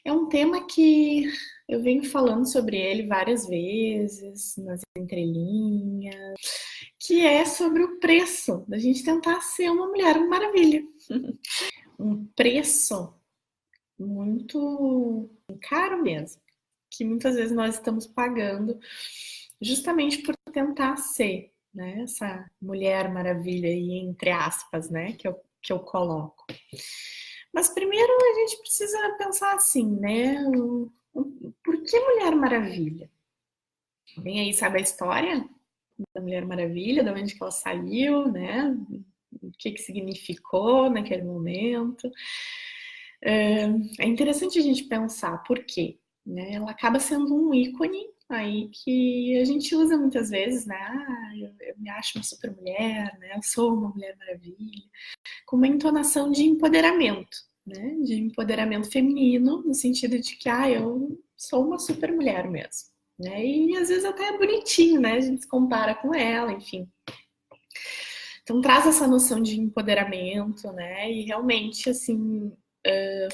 É um tema que eu venho falando sobre ele várias vezes, nas entrelinhas, que é sobre o preço da gente tentar ser uma mulher maravilha. Um preço muito caro mesmo, que muitas vezes nós estamos pagando justamente por tentar ser, né, essa mulher maravilha aí, entre aspas, né, que eu coloco. Mas primeiro a gente precisa pensar assim, né? Por que Mulher Maravilha? Alguém aí sabe a história da Mulher Maravilha, de onde que ela saiu, né? O que significou naquele momento. É interessante a gente pensar por quê, né? Ela acaba sendo um ícone aí que a gente usa muitas vezes, né? Eu me acho uma super mulher, né? Eu sou uma Mulher Maravilha, com uma entonação de empoderamento, né? De empoderamento feminino, no sentido de que, eu sou uma super mulher mesmo, né? E às vezes até é bonitinho, né? A gente se compara com ela, enfim. Então traz essa noção de empoderamento, né? E realmente, assim,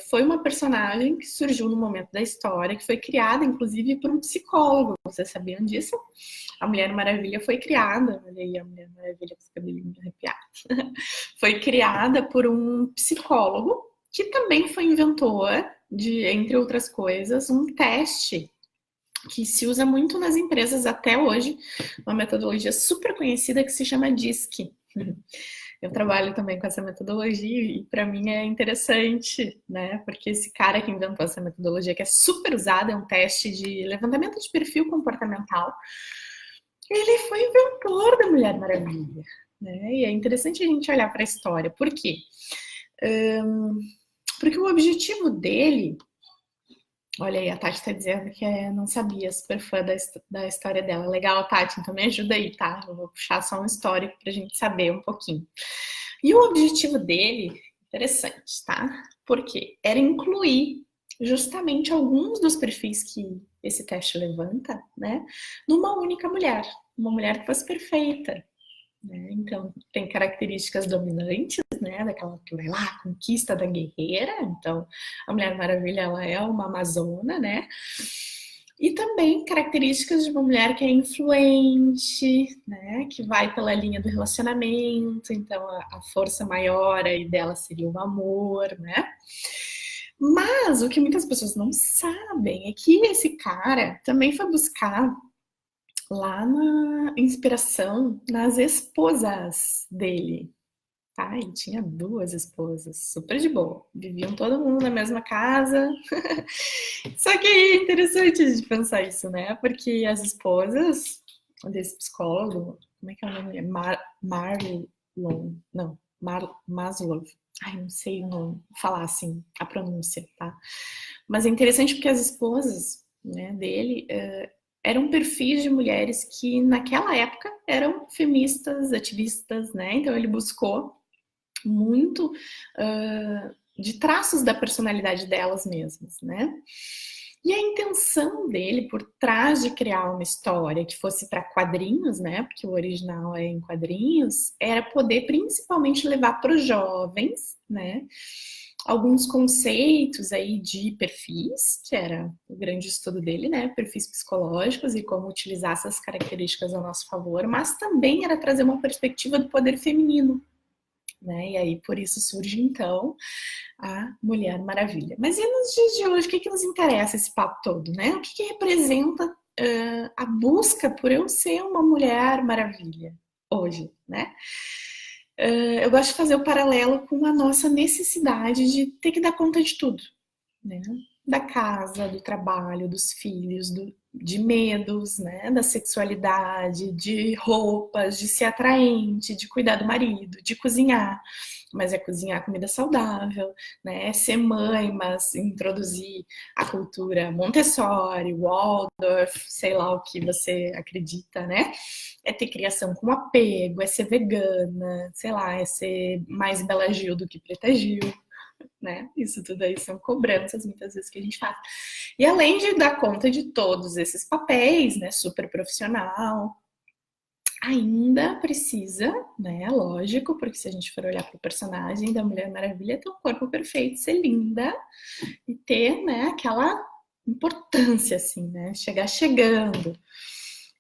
foi uma personagem que surgiu no momento da história, que foi criada, inclusive, por um psicólogo. Vocês sabiam disso? A Mulher Maravilha foi criada, olha aí a Mulher Maravilha com os cabelinhos arrepiados, foi criada por um psicólogo que também foi inventor de, entre outras coisas, um teste que se usa muito nas empresas até hoje, uma metodologia super conhecida que se chama DISC. Eu trabalho também com essa metodologia e para mim é interessante, né? Porque esse cara que inventou essa metodologia, que é super usada, é um teste de levantamento de perfil comportamental, ele foi inventor da Mulher Maravilha, né? E é interessante a gente olhar para a história. Por quê? Porque o objetivo dele, olha aí, a Tati está dizendo que não sabia, super fã da história dela. Legal, Tati, então me ajuda aí, tá? Eu vou puxar só um histórico para a gente saber um pouquinho. E o objetivo dele, interessante, tá? Porque era incluir justamente alguns dos perfis que esse teste levanta, né? Numa única mulher, uma mulher que fosse perfeita, né? Então, tem características dominantes, né? Daquela que vai lá, conquista da guerreira. Então, a Mulher Maravilha, ela é uma amazona, né? E também características de uma mulher que é influente, né? Que vai pela linha do relacionamento. Então, a força maior aí dela seria o amor, né? Mas o que muitas pessoas não sabem é que esse cara também foi buscar lá na inspiração nas esposas dele, tá? Ele tinha duas esposas, super de boa. Viviam todo mundo na mesma casa. Só que é interessante de pensar isso, né? Porque as esposas desse psicólogo, como é que é o nome? Marlon, não, Maslow. Ai, não sei o nome, falar assim, a pronúncia, tá? Mas é interessante porque as esposas, né, dele eram perfis de mulheres que naquela época eram feministas, ativistas, né? Então ele buscou muito de traços da personalidade delas mesmas, né? E a intenção dele por trás de criar uma história que fosse para quadrinhos, né? Porque o original é em quadrinhos, era poder principalmente levar para os jovens, né? Alguns conceitos aí de perfis, que era o grande estudo dele, né? Perfis psicológicos e como utilizar essas características a nosso favor, mas também era trazer uma perspectiva do poder feminino, né? E aí por isso surge então a Mulher Maravilha. Mas e nos dias de hoje, o que nos interessa esse papo todo, né? O que representa a busca por eu ser uma Mulher Maravilha hoje, né? Eu gosto de fazer o paralelo com a nossa necessidade de ter que dar conta de tudo, né? Da casa, do trabalho, dos filhos, de medos, né? Da sexualidade, de roupas, de ser atraente, de cuidar do marido, de cozinhar. Mas é cozinhar comida saudável, né? É ser mãe, mas introduzir a cultura Montessori, Waldorf, sei lá o que você acredita, né? É ter criação com apego, é ser vegana, sei lá, é ser mais Bela Gil do que Preta Gil, né? Isso tudo aí são cobranças muitas vezes que a gente faz. E além de dar conta de todos esses papéis, né, super profissional, ainda precisa, né? Lógico, porque se a gente for olhar para o personagem da Mulher Maravilha, ter um corpo perfeito, ser linda e ter, né, aquela importância, assim, né? Chegar chegando.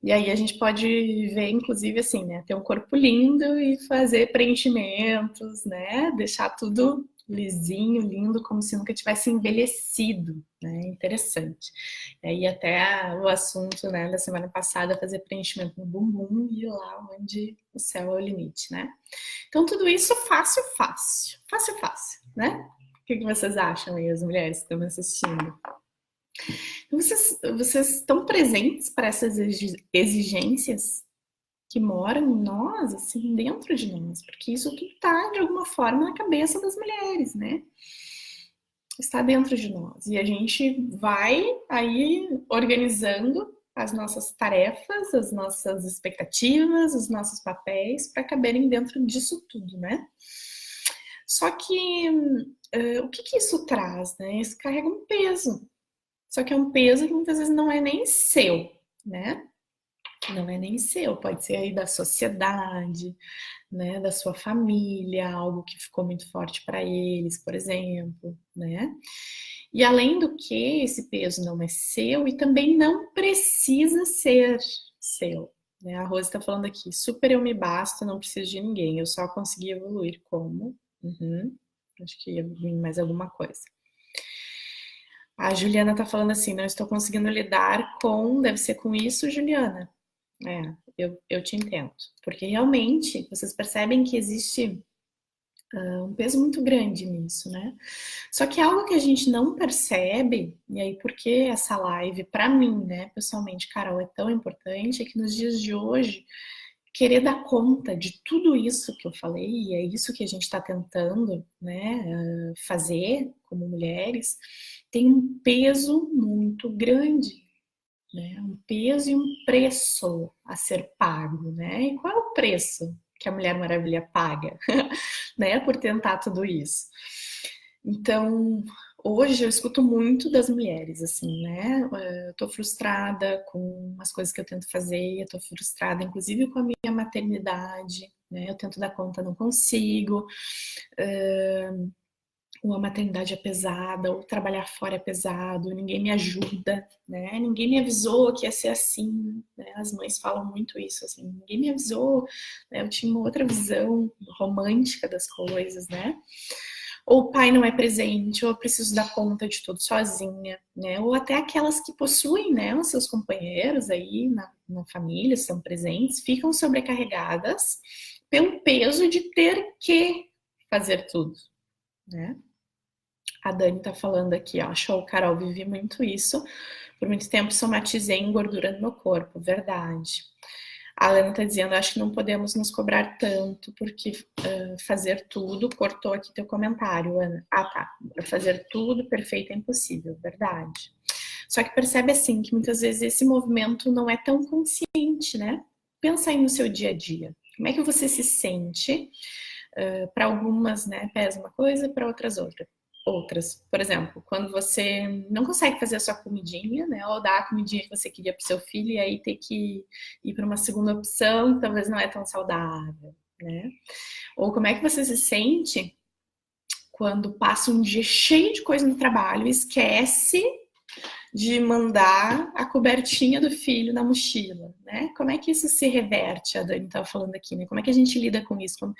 E aí a gente pode ver, inclusive, assim, né? Ter um corpo lindo e fazer preenchimentos, né? Deixar tudo lisinho, lindo, como se nunca tivesse envelhecido, né? Interessante. E aí até o assunto, né, da semana passada, fazer preenchimento no bumbum e lá onde o céu é o limite, né? Então tudo isso fácil, fácil. Fácil, fácil, né? O que vocês acham aí, as mulheres que estão me assistindo? Vocês estão presentes para essas exigências que moram em nós, assim, dentro de nós? Porque isso tudo está, de alguma forma, na cabeça das mulheres, né? Está dentro de nós. E a gente vai aí organizando as nossas tarefas, as nossas expectativas, os nossos papéis para caberem dentro disso tudo, né? Só que o que isso traz, né? Isso carrega um peso. Só que é um peso que muitas vezes não é nem seu, né? Não é nem seu, pode ser aí da sociedade, né, da sua família, algo que ficou muito forte para eles, por exemplo, né? E além do que, esse peso não é seu e também não precisa ser seu. Né? A Rose está falando aqui, super eu me basto, não preciso de ninguém, eu só consegui evoluir como? Uhum. Acho que ia vir mais alguma coisa. A Juliana tá falando assim, não estou conseguindo lidar com, deve ser com isso, Juliana. É, eu te entendo. Porque realmente, vocês percebem que existe um peso muito grande nisso, né? Só que algo que a gente não percebe, e aí porque essa live, para mim, né, pessoalmente, Carol, é tão importante, é que nos dias de hoje, querer dar conta de tudo isso que eu falei, e é isso que a gente está tentando, né, fazer como mulheres, tem um peso muito grande, né? Um peso e um preço a ser pago, né? E qual é o preço que a Mulher Maravilha paga, né, por tentar tudo isso? Então, hoje eu escuto muito das mulheres, assim, né? Eu tô frustrada com as coisas que eu tento fazer, eu tô frustrada, inclusive, com a minha maternidade, né? Eu tento dar conta, não consigo. Uma maternidade é pesada, ou trabalhar fora é pesado, ninguém me ajuda, né? Ninguém me avisou que ia ser assim, né? As mães falam muito isso, assim, ninguém me avisou, né? Eu tinha uma outra visão romântica das coisas, né? Ou o pai não é presente, ou eu preciso dar conta de tudo sozinha, né? Ou até aquelas que possuem, né, os seus companheiros aí na família, são presentes, ficam sobrecarregadas pelo peso de ter que fazer tudo, né? A Dani tá falando aqui, ó, show, Carol, vivi muito isso. Por muito tempo somatizei em gordura no meu corpo, verdade. A Alana tá dizendo, acho que não podemos nos cobrar tanto, porque fazer tudo, cortou aqui teu comentário, Ana. Ah, tá. Fazer tudo perfeito é impossível, verdade. Só que percebe assim que muitas vezes esse movimento não é tão consciente, né? Pensa aí no seu dia a dia. Como é que você se sente? Para algumas, né, pesa uma coisa, para outras outras. Por exemplo, quando você não consegue fazer a sua comidinha, né, ou dar a comidinha que você queria para o seu filho e aí ter que ir para uma segunda opção que talvez não é tão saudável, né? Ou como é que você se sente quando passa um dia cheio de coisa no trabalho e esquece de mandar a cobertinha do filho na mochila, né? Como é que isso se reverte? A Dani estava falando aqui, né? Como é que a gente lida com isso? Como,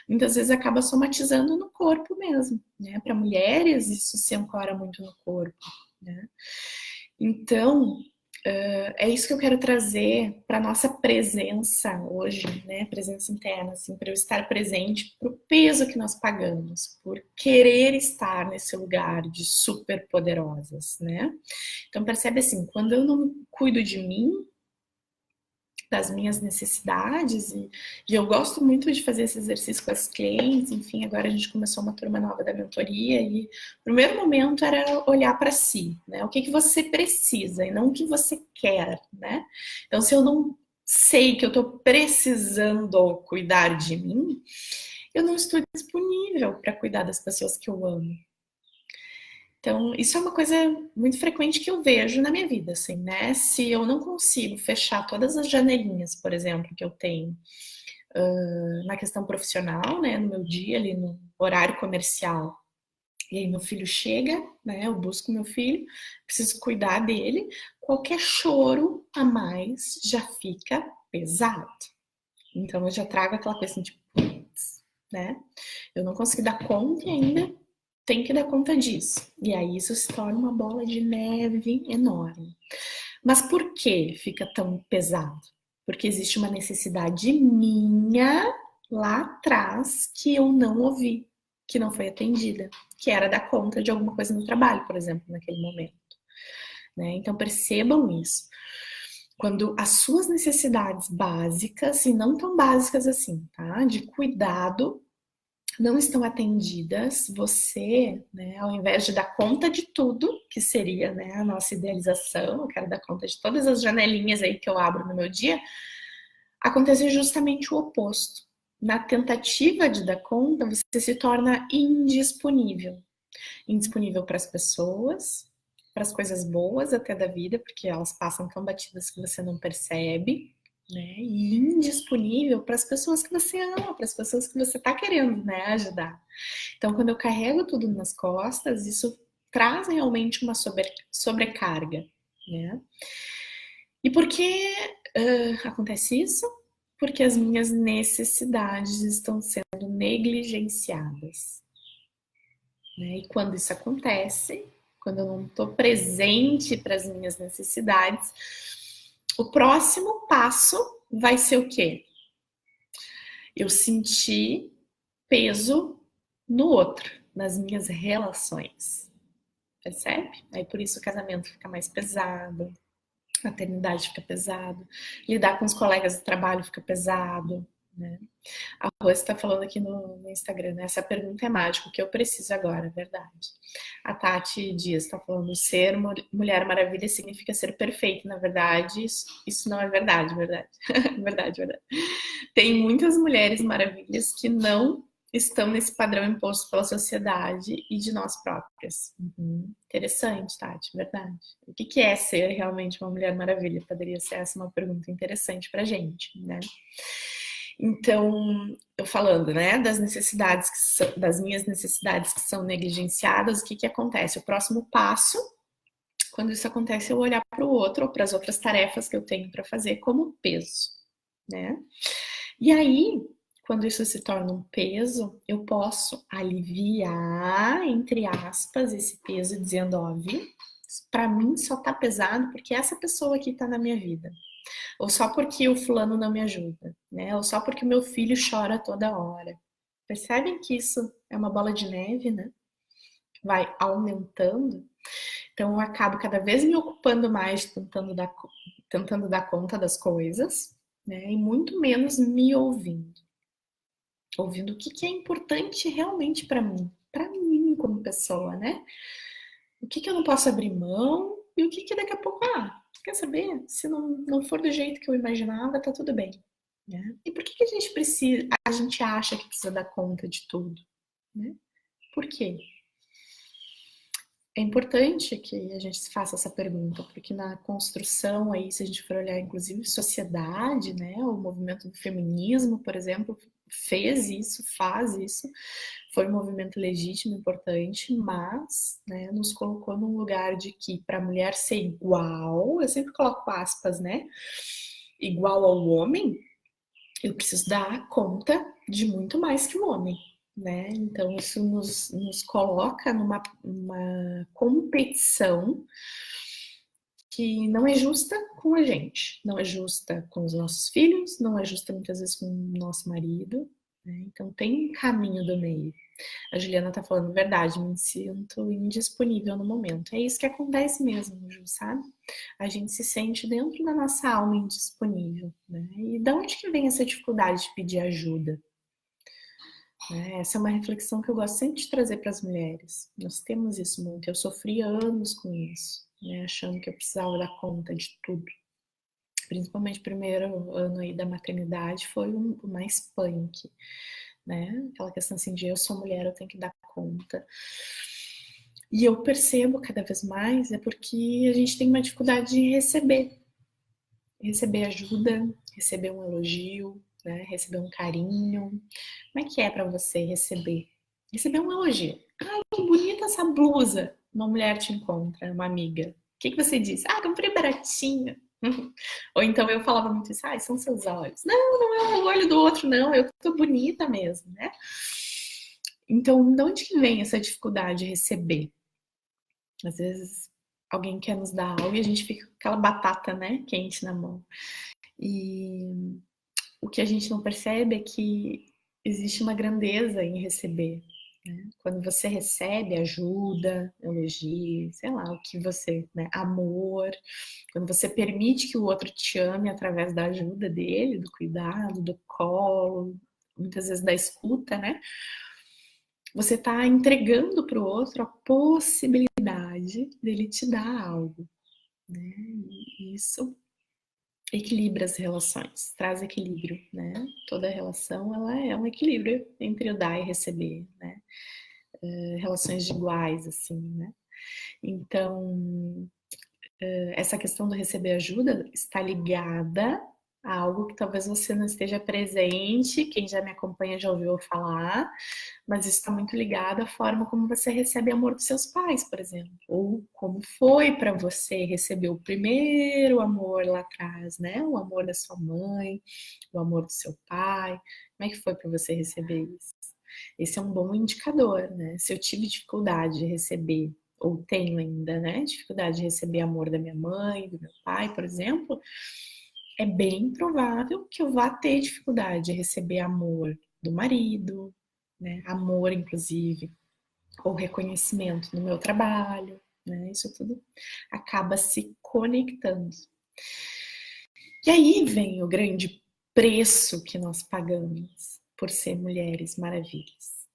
muitas vezes acaba somatizando no corpo mesmo, né? Para mulheres isso se ancora muito no corpo, né? Então, é isso que eu quero trazer para nossa presença hoje, né? Presença interna, assim, para eu estar presente para o peso que nós pagamos, por querer estar nesse lugar de super poderosas, né? Então percebe assim, quando eu não cuido de mim, das minhas necessidades, e eu gosto muito de fazer esse exercício com as clientes, enfim, agora a gente começou uma turma nova da mentoria, e o primeiro momento era olhar para si, né? O que, que você precisa e não o que você quer, né? Então, se eu não sei que eu estou precisando cuidar de mim, eu não estou disponível para cuidar das pessoas que eu amo. Então, isso é uma coisa muito frequente que eu vejo na minha vida, assim, né? Se eu não consigo fechar todas as janelinhas, por exemplo, que eu tenho na questão profissional, né, no meu dia, ali no horário comercial, e aí meu filho chega, né, eu busco meu filho, preciso cuidar dele, qualquer choro a mais já fica pesado. Então eu já trago aquela coisa assim, tipo, né? Eu não consegui dar conta e ainda tem que dar conta disso. E aí isso se torna uma bola de neve enorme. Mas por que fica tão pesado? Porque existe uma necessidade minha lá atrás que eu não ouvi, que não foi atendida, que era dar conta de alguma coisa no trabalho, por exemplo, naquele momento. Né? Então percebam isso. Quando as suas necessidades básicas, e não tão básicas assim, tá? De cuidado, não estão atendidas, você, né, ao invés de dar conta de tudo, que seria, né, a nossa idealização, eu quero dar conta de todas as janelinhas aí que eu abro no meu dia, acontece justamente o oposto. Na tentativa de dar conta, você se torna indisponível. Indisponível para as pessoas, para as coisas boas até da vida, porque elas passam tão batidas que você não percebe, né? E indisponível para as pessoas que você ama, para as pessoas que você está querendo, né, ajudar. Então, quando eu carrego tudo nas costas, isso traz realmente uma sobrecarga, né? E por que acontece isso? Porque as minhas necessidades estão sendo negligenciadas. Né? E quando isso acontece, quando eu não estou presente para as minhas necessidades, o próximo passo vai ser o quê? Eu sentir peso no outro, nas minhas relações. Percebe? Aí por isso o casamento fica mais pesado, a maternidade fica pesado, lidar com os colegas de trabalho fica pesado, né? A Rose está falando aqui no Instagram, né? Essa pergunta é mágica, o que eu preciso agora, verdade. A Tati Dias está falando, ser Mulher Maravilha significa ser perfeito. Na verdade, isso não é verdade, verdade. Verdade, verdade. Tem muitas mulheres maravilhas que não estão nesse padrão imposto pela sociedade e de nós próprias. Interessante, Tati, verdade. O que é ser realmente uma Mulher Maravilha? Poderia ser essa uma pergunta interessante pra gente, né? Então, eu falando, né, das necessidades das minhas necessidades que são negligenciadas, o que acontece? O próximo passo, quando isso acontece, eu olhar para o outro ou para as outras tarefas que eu tenho para fazer como peso, né? E aí, quando isso se torna um peso, eu posso aliviar, entre aspas, esse peso dizendo, ó, viu? Para mim só tá pesado porque essa pessoa aqui tá na minha vida. Ou só porque o fulano não me ajuda, né? Ou só porque o meu filho chora toda hora. Percebem que isso é uma bola de neve, né? Vai aumentando. Então eu acabo cada vez me ocupando mais tentando dar conta das coisas, né? E muito menos me ouvindo. Ouvindo o que é importante realmente para mim como pessoa, né? O que eu não posso abrir mão e o que daqui a pouco, quer saber? Se não for do jeito que eu imaginava, tá tudo bem. Né? E por que a gente acha que precisa dar conta de tudo? Né? Por quê? É importante que a gente se faça essa pergunta, porque na construção aí, se a gente for olhar, inclusive, sociedade, né, o movimento do feminismo, por exemplo, fez isso, faz isso, foi um movimento legítimo, importante, mas, né, nos colocou num lugar de que para a mulher ser igual, eu sempre coloco aspas, né, igual ao homem, eu preciso dar conta de muito mais que o homem. Né? Então, isso nos coloca numa competição que não é justa com a gente, não é justa com os nossos filhos, não é justa muitas vezes com o nosso marido. Né? Então, tem um caminho do meio. A Juliana tá falando verdade, me sinto indisponível no momento. É isso que acontece mesmo, Ju, sabe? A gente se sente dentro da nossa alma indisponível. Né? E de onde que vem essa dificuldade de pedir ajuda? Essa é uma reflexão que eu gosto sempre de trazer para as mulheres. Nós temos isso muito. Eu sofri anos com isso, né? Achando que eu precisava dar conta de tudo. Principalmente o primeiro ano aí da maternidade foi o mais punk, né? Aquela questão assim de eu sou mulher, eu tenho que dar conta. E eu percebo cada vez mais é porque a gente tem uma dificuldade de receber ajuda, receber um elogio, né? Receber um carinho. Como é que é para você receber? Receber um elogio. Ai, que bonita essa blusa. Uma mulher te encontra, uma amiga. O que você diz? Ah, comprei baratinho. Ou então eu falava muito isso, ah, são seus olhos. Não, não é o olho do outro, não. Eu tô bonita mesmo, né? Então, de onde que vem essa dificuldade de receber? Às vezes alguém quer nos dar algo e a gente fica com aquela batata, né, quente na mão. E o que a gente não percebe é que existe uma grandeza em receber. Né? Quando você recebe ajuda, elogio, sei lá, o que você, né, amor, quando você permite que o outro te ame através da ajuda dele, do cuidado, do colo, muitas vezes da escuta, né? Você está entregando para o outro a possibilidade dele te dar algo, né? E isso equilibra as relações, traz equilíbrio, né? Toda relação ela é um equilíbrio entre o dar e receber, né? Relações de iguais, assim, né? Então, essa questão do receber ajuda está ligada a algo que talvez você não esteja presente, quem já me acompanha já ouviu falar, mas isso está muito ligado à forma como você recebe amor dos seus pais, por exemplo, ou como foi para você receber o primeiro amor lá atrás, né? O amor da sua mãe, o amor do seu pai, como é que foi para você receber isso? Esse é um bom indicador, né? Se eu tive dificuldade de receber, ou tenho ainda, né? Dificuldade de receber amor da minha mãe, do meu pai, por exemplo, é bem provável que eu vá ter dificuldade de receber amor do marido, né? Amor, inclusive, ou reconhecimento no meu trabalho, né? Isso tudo acaba se conectando. E aí vem o grande preço que nós pagamos por ser mulheres maravilhas.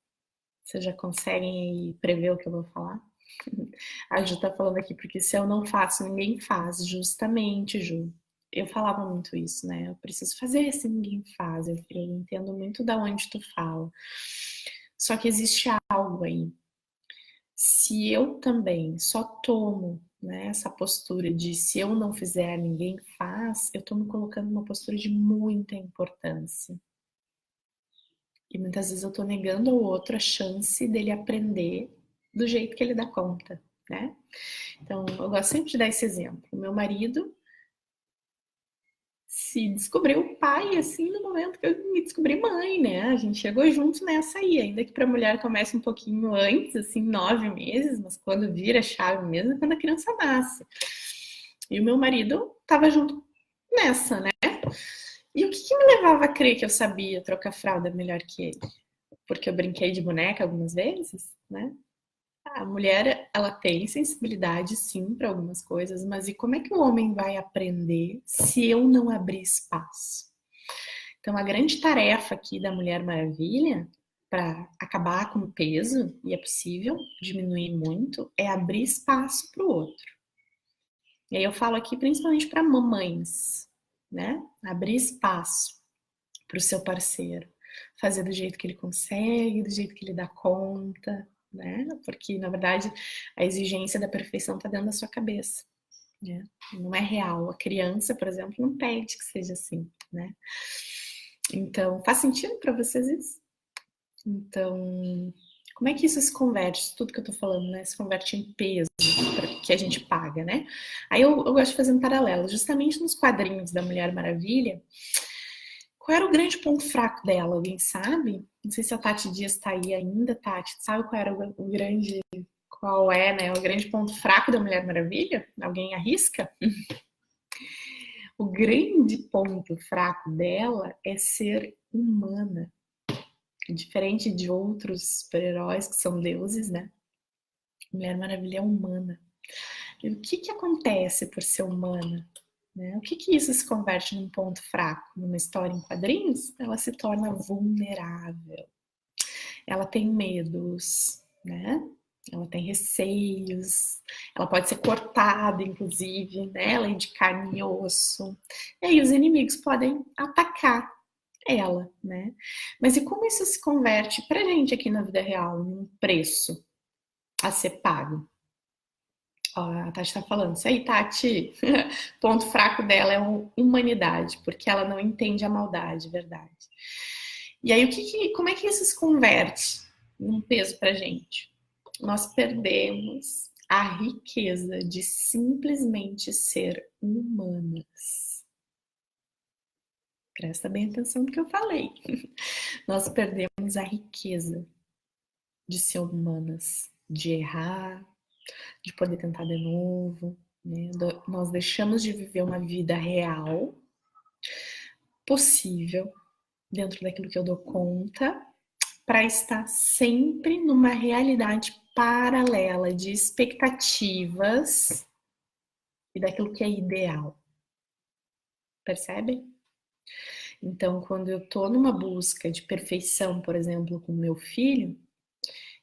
Vocês já conseguem aí prever o que eu vou falar? A Ju tá falando aqui, porque se eu não faço, ninguém faz. Justamente, Ju. Eu falava muito isso, né? Eu preciso fazer se ninguém faz. Eu entendo muito da onde tu fala. Só que existe algo aí. Se eu também só tomo, né, essa postura de se eu não fizer, ninguém faz, eu tô me colocando numa postura de muita importância. E muitas vezes eu tô negando ao outro a chance dele aprender do jeito que ele dá conta, né? Então, eu gosto sempre de dar esse exemplo. O meu marido se descobriu pai, assim, no momento que eu me descobri mãe, né? A gente chegou junto nessa aí, ainda que para a mulher comece um pouquinho antes, assim, 9 meses, mas quando vira chave mesmo é quando a criança nasce. E o meu marido estava junto nessa, né? E o que me levava a crer que eu sabia trocar fralda melhor que ele? Porque eu brinquei de boneca algumas vezes, né? A mulher, ela tem sensibilidade, sim, para algumas coisas, mas e como é que o homem vai aprender se eu não abrir espaço? Então, a grande tarefa aqui da Mulher Maravilha, para acabar com o peso, e é possível diminuir muito, é abrir espaço para o outro. E aí eu falo aqui principalmente para mamães, né? Abrir espaço para o seu parceiro, fazer do jeito que ele consegue, do jeito que ele dá conta, né? Porque na verdade a exigência da perfeição está dentro da sua cabeça, né? Não é real. A criança, por exemplo, não pede que seja assim, né? Então, faz sentido para vocês isso? Então, como é que isso se converte? Tudo que eu tô falando, né? Se converte em peso que a gente paga, né? Aí eu gosto de fazer um paralelo. Justamente nos quadrinhos da Mulher Maravilha, qual era o grande ponto fraco dela? Alguém sabe? Não sei se a Tati Dias tá aí ainda, Tati. Sabe qual era o grande. Qual é, né? O grande ponto fraco da Mulher Maravilha? Alguém arrisca? O grande ponto fraco dela é ser humana. Diferente de outros super-heróis que são deuses, né? Mulher Maravilha é humana. E o que acontece por ser humana? Né? O que isso se converte num ponto fraco? Numa história em quadrinhos, ela se torna vulnerável. Ela tem medos, né? Ela tem receios, ela pode ser cortada, inclusive, né? Ela é de carne e osso. E aí os inimigos podem atacar ela, né? Mas e como isso se converte pra gente aqui na vida real, num preço? a ser pago. Ó, a Tati tá falando, isso aí, Tati, ponto fraco dela é a humanidade, porque ela não entende a maldade, verdade. E aí, como é que isso se converte num peso pra gente? Nós perdemos a riqueza de simplesmente ser humanas. Presta bem atenção no que eu falei. Nós perdemos a riqueza de ser humanas, de errar, de poder tentar de novo, né? Nós deixamos de viver uma vida real, possível, dentro daquilo que eu dou conta, para estar sempre numa realidade paralela de expectativas e daquilo que é ideal. Percebem? Então, quando eu tô numa busca de perfeição, por exemplo, com meu filho,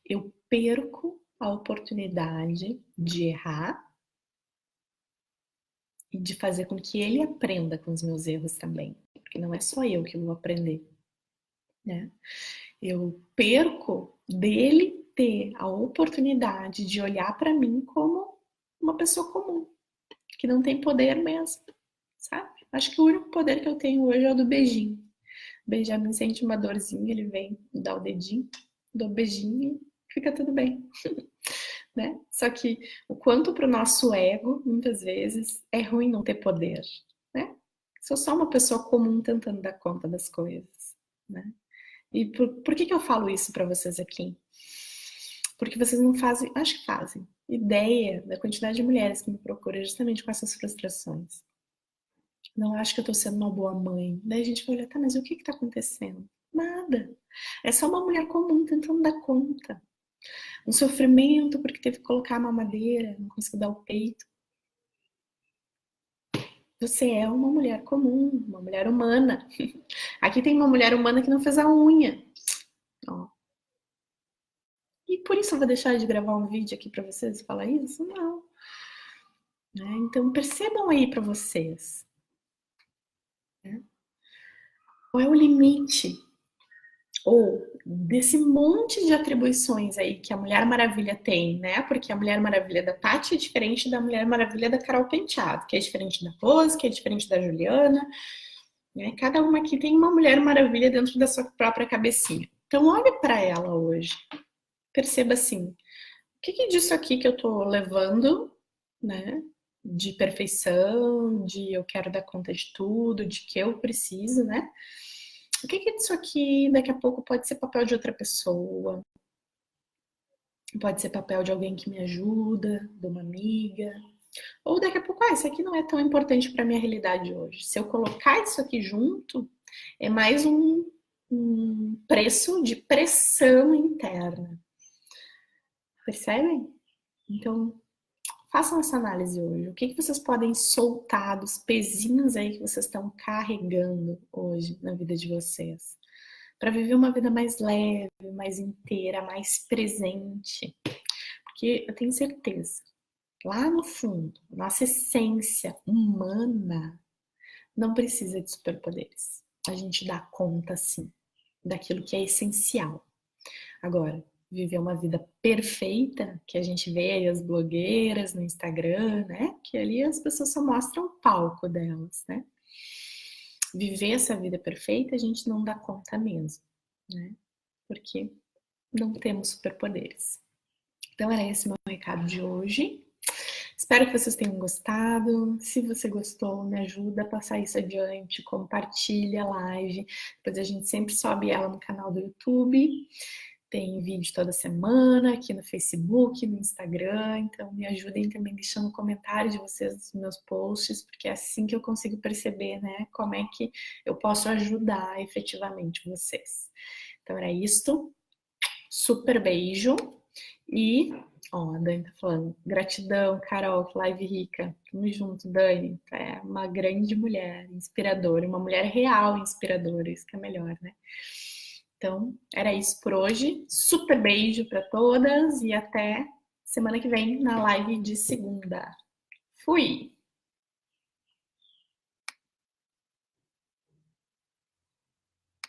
eu perco a oportunidade de errar e de fazer com que ele aprenda com os meus erros também, porque não é só eu que vou aprender, né? Eu perco dele ter a oportunidade de olhar para mim como uma pessoa comum, que não tem poder mesmo, sabe? Acho que o único poder que eu tenho hoje é o do beijinho. Benjamin sente uma dorzinha, ele vem dar o dedinho, dou um beijinho e fica tudo bem. Né? Só que o quanto para o nosso ego, muitas vezes, é ruim não ter poder, né? Sou só uma pessoa comum tentando dar conta das coisas, né? E por que eu falo isso para vocês aqui? Porque vocês não fazem, acho que fazem, ideia da quantidade de mulheres que me procuram justamente com essas frustrações. Não acho que eu tô sendo uma boa mãe. Daí a gente vai olhar, tá, mas o que tá acontecendo? Nada. É só uma mulher comum tentando dar conta. Um sofrimento porque teve que colocar a mamadeira, não conseguiu dar o peito. Você é uma mulher comum, uma mulher humana. Aqui tem uma mulher humana que não fez a unha. Ó. E por isso eu vou deixar de gravar um vídeo aqui para vocês e falar isso? Não. Né? Então percebam aí para vocês. Né? Qual é o limite? Ou desse monte de atribuições aí que a Mulher Maravilha tem, né? Porque a Mulher Maravilha da Tati é diferente da Mulher Maravilha da Carol Penteado, que é diferente da Rose, que é diferente da Juliana, né? Cada uma aqui tem uma Mulher Maravilha dentro da sua própria cabecinha. Então olhe para ela hoje, perceba assim, o que disso aqui que eu tô levando, né? De perfeição, de eu quero dar conta de tudo, de que eu preciso, né? O que disso aqui daqui a pouco pode ser papel de outra pessoa, pode ser papel de alguém que me ajuda, de uma amiga, ou daqui a pouco, isso aqui não é tão importante para minha realidade hoje. Se eu colocar isso aqui junto, é mais um preço de pressão interna. Percebem? Então, façam essa análise hoje. O que vocês podem soltar dos pezinhos aí que vocês estão carregando hoje na vida de vocês? Para viver uma vida mais leve, mais inteira, mais presente. Porque eu tenho certeza, lá no fundo, nossa essência humana não precisa de superpoderes. A gente dá conta, sim, daquilo que é essencial. Agora, viver uma vida perfeita, que a gente vê aí as blogueiras no Instagram, né? Que ali as pessoas só mostram o palco delas, né? Viver essa vida perfeita, a gente não dá conta mesmo, né? Porque não temos superpoderes. Então era esse meu recado de hoje. Espero que vocês tenham gostado. Se você gostou, me ajuda a passar isso adiante, compartilha a live. Depois a gente sempre sobe ela no canal do YouTube. Tem vídeo toda semana aqui no Facebook, no Instagram. Então me ajudem também deixando comentário de vocês nos meus posts, porque é assim que eu consigo perceber, né, como é que eu posso ajudar efetivamente vocês. Então era isto. Super beijo e, ó, a Dani tá falando, gratidão, Carol, que live rica. Tamo junto, Dani. É uma grande mulher, inspiradora, uma mulher real inspiradora, isso que é melhor, né? Então, era isso por hoje. Super beijo para todas e até semana que vem na live de segunda. Fui!